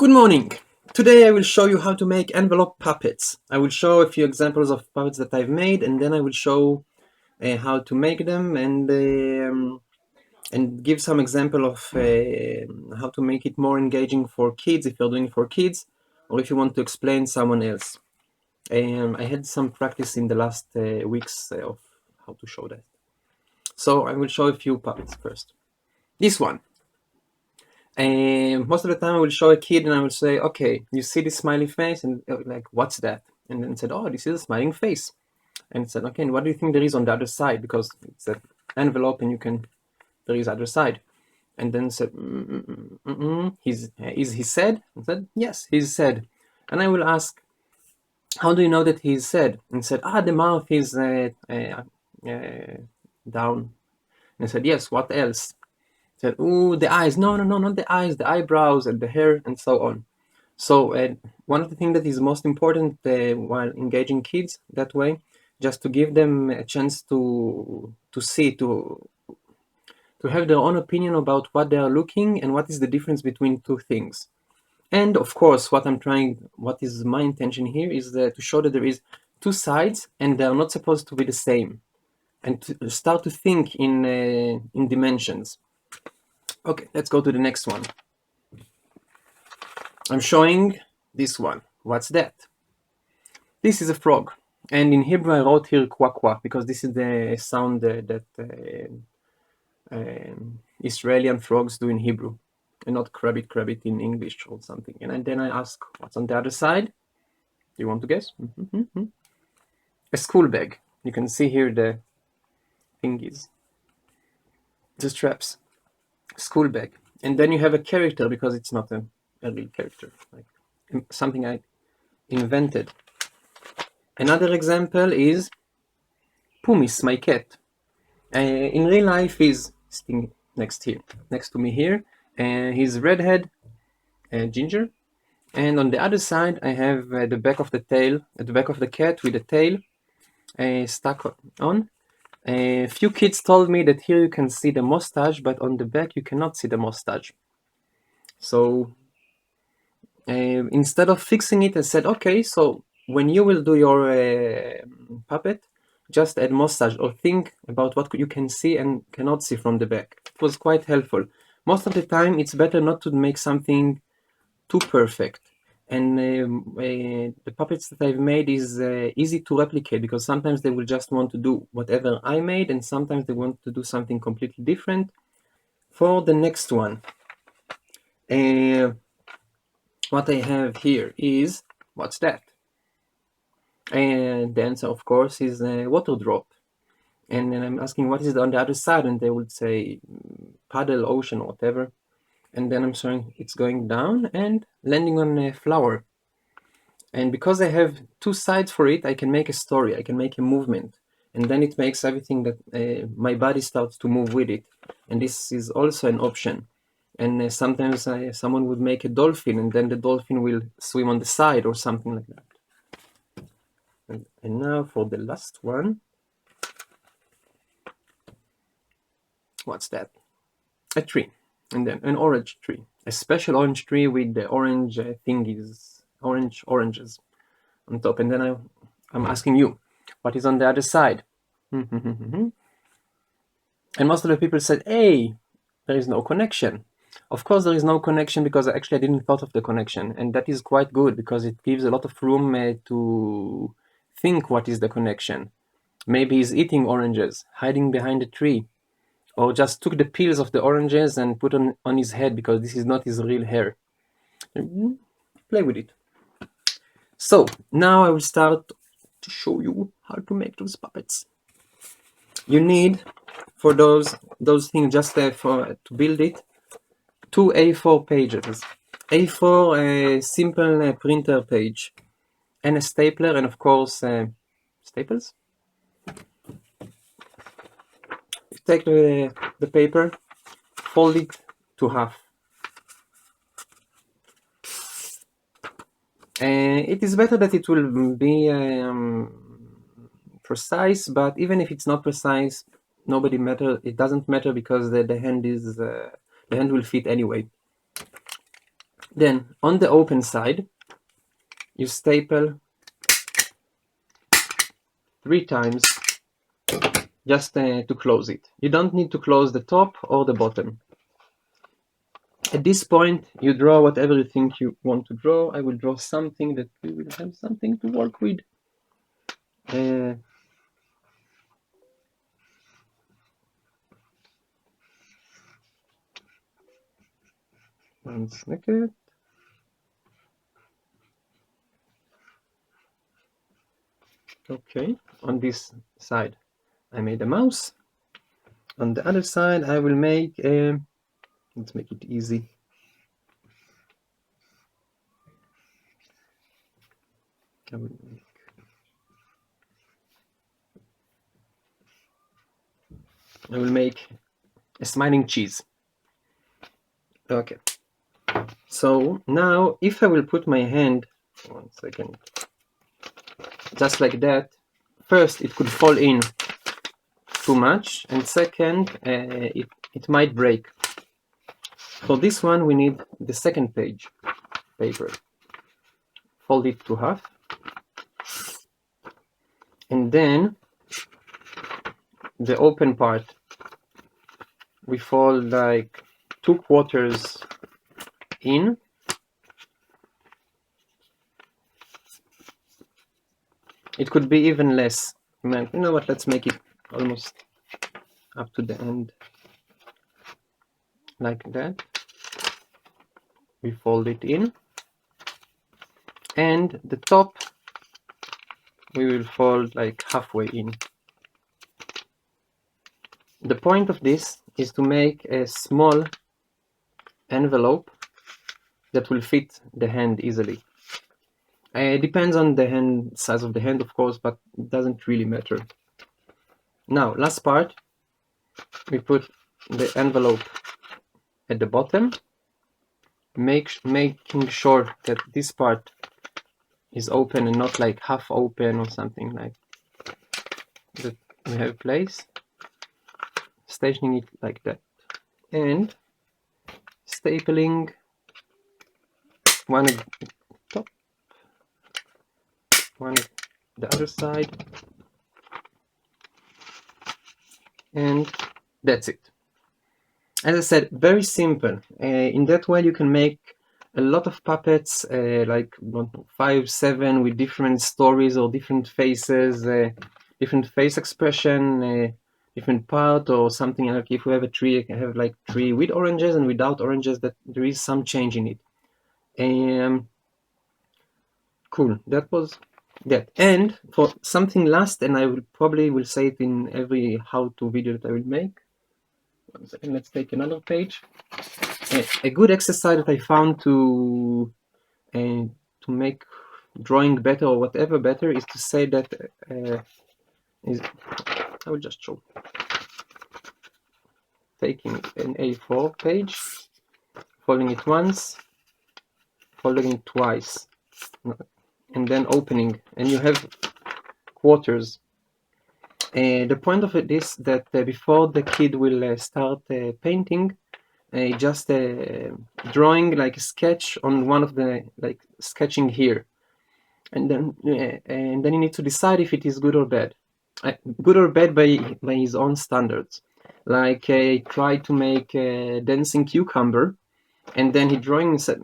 Good morning! Today I will show you how to make envelope puppets. I will show a few examples of puppets that I've made, and then I will show how to make them and give some example of how to make it more engaging for kids if you're doing it for kids, or if you want to explain someone else. I had some practice in the last weeks of how to show that. So I will show a few puppets first. This one. Most of the time I will show a kid and I will say, okay, you see this smiley face? And like, what's that? And then said, oh, this is a smiling face. And said, okay, and what do you think there is on the other side? Because it's an envelope and there is other side. And then said, is he sad? And said, yes, he's sad. And I will ask, how do you know that he's sad? And said, the mouth is down. And I said, yes, what else? Said, ooh, the eyes. No, not the eyes, the eyebrows and the hair and so on. So one of the things that is most important while engaging kids that way, just to give them a chance to see, to have their own opinion about what they are looking and what is the difference between two things. And of course, what is my intention here is to show that there is two sides and they are not supposed to be the same, and to start to think in dimensions. Okay, let's go to the next one. I'm showing this one. What's that? This is a frog. And in Hebrew I wrote here quack quack because this is the sound that Israeli frogs do in Hebrew, and not crabbit in English or something. And then I ask, what's on the other side? Do you want to guess? A school bag. You can see here the thingies, the straps. School bag. And then you have a character, because it's not a real character, like something I invented. Another example is Pumis, my cat. In real life he's sitting next to me here. He's redhead, ginger, and on the other side I have the back of the cat with the tail stuck on. A few kids told me that here you can see the mustache, but on the back you cannot see the mustache. So instead of fixing it, I said, okay, so when you will do your puppet, just add mustache or think about what you can see and cannot see from the back. It was quite helpful. Most of the time it's better not to make something too perfect. And the puppets that I've made is easy to replicate, because sometimes they will just want to do whatever I made, and sometimes they want to do something completely different. For the next one, what I have here is, what's that? And the answer, of course, is a water drop. And then I'm asking, what is it on the other side? And they would say puddle, ocean, whatever. And then I'm showing it's going down and landing on a flower. And because I have two sides for it, I can make a story, I can make a movement. And then it makes everything that my body starts to move with it. And this is also an option. And sometimes someone would make a dolphin, and then the dolphin will swim on the side or something like that. And now for the last one. What's that? A tree. And then an orange tree. A special orange tree with the orange thingies, oranges on top. And then I'm asking you, what is on the other side? And most of the people said, hey, there is no connection. Of course there is no connection, because actually I didn't thought of the connection, and that is quite good, because it gives a lot of room to think what is the connection. Maybe he's eating oranges, hiding behind a tree, or just took the peels of the oranges and put on his head, because this is not his real hair. Play with it. So now I will start to show you how to make those puppets. You need, for those things, just to build it, 2 A4 pages. A4 simple printer page, and a stapler, and of course staples. You take the paper, fold it to half. It is better that it will be precise, but even if it's not precise, it doesn't matter, because the hand will fit anyway. Then on the open side, you staple 3 times just to close it. You don't need to close the top or the bottom. At this point, you draw whatever you think you want to draw. I will draw something that we will have something to work with. 1 second. Okay, on this side I made a mouse. On the other side I will make a, let's make it easy. I will make a smiling cheese. Okay, so now if I will put my hand, 1 second, just like that, first it could fall in too much, and second it might break. For this one we need the second page paper. Fold it to half, and then the open part we fold like 2/4 in. It could be even less. Man, you know what, let's make it almost up to the end, like that. We fold it in, and the top we will fold like halfway in. The point of this is to make a small envelope that will fit the hand easily. It depends on the hand size of the hand, of course, but it doesn't really matter. Now, last part, we put the envelope at the bottom, making sure that this part is open and not like half open or something like that. We have place, stationing it like that, and stapling one at the top, one at the other side, and that's it. As I said, very simple. In that way you can make a lot of puppets, like 5, 7 with different stories or different faces, different face expression, different part, or something like if we have a tree, I can have like tree with oranges and without oranges, that there is some change in it. Cool, that was that. And for something last, and I will probably say it in every how-to video that I will make. 1 second, let's take another page. A good exercise that I found to make drawing better or whatever better is to say that I will just show. Taking an A4 page, folding it once, folding it twice, and then opening, and you have quarters. The point of it is that before the kid will start painting, just drawing like a sketch on one of the, like sketching here, and then you need to decide if it is good or bad. Good or bad by his own standards. Like try to make a dancing cucumber, and then he drawing and said,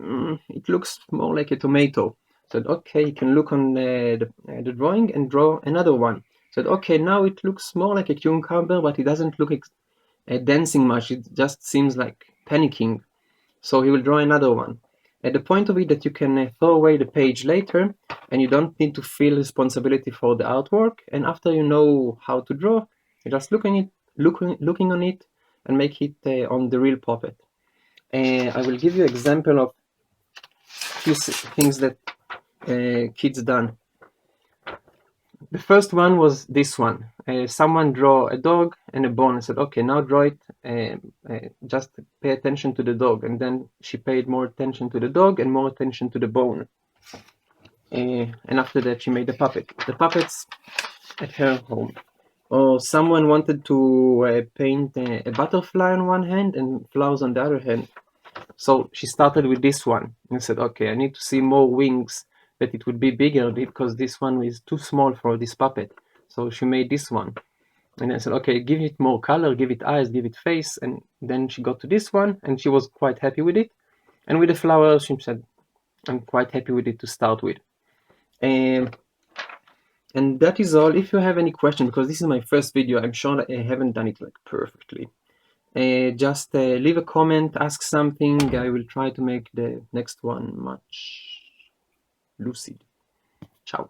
it looks more like a tomato. Said, okay, you can look on the drawing and draw another one. Said, okay, now it looks more like a cucumber, but it doesn't look dancing much. It just seems like panicking. So he will draw another one. At the point of it that you can throw away the page later, and you don't need to feel responsibility for the artwork. And after you know how to draw, you just looking on it, and make it on the real puppet. I will give you an example of few things that kids done. The first one was this one. Someone draw a dog and a bone and said, okay, now draw it, just pay attention to the dog. And then she paid more attention to the dog and more attention to the bone. And after that she made the puppet. The puppet's at her home. Or someone wanted to paint a butterfly on one hand and flowers on the other hand. So she started with this one and said, okay, I need to see more wings, that it would be bigger because this one is too small for this puppet. So she made this one. And I said, okay, give it more color, give it eyes, give it face. And then she got to this one and she was quite happy with it. And with the flowers, she said, I'm quite happy with it to start with. And that is all. If you have any question, because this is my first video, I'm sure that I haven't done it like perfectly. Just leave a comment, ask something. I will try to make the next one much lucid. Ciao.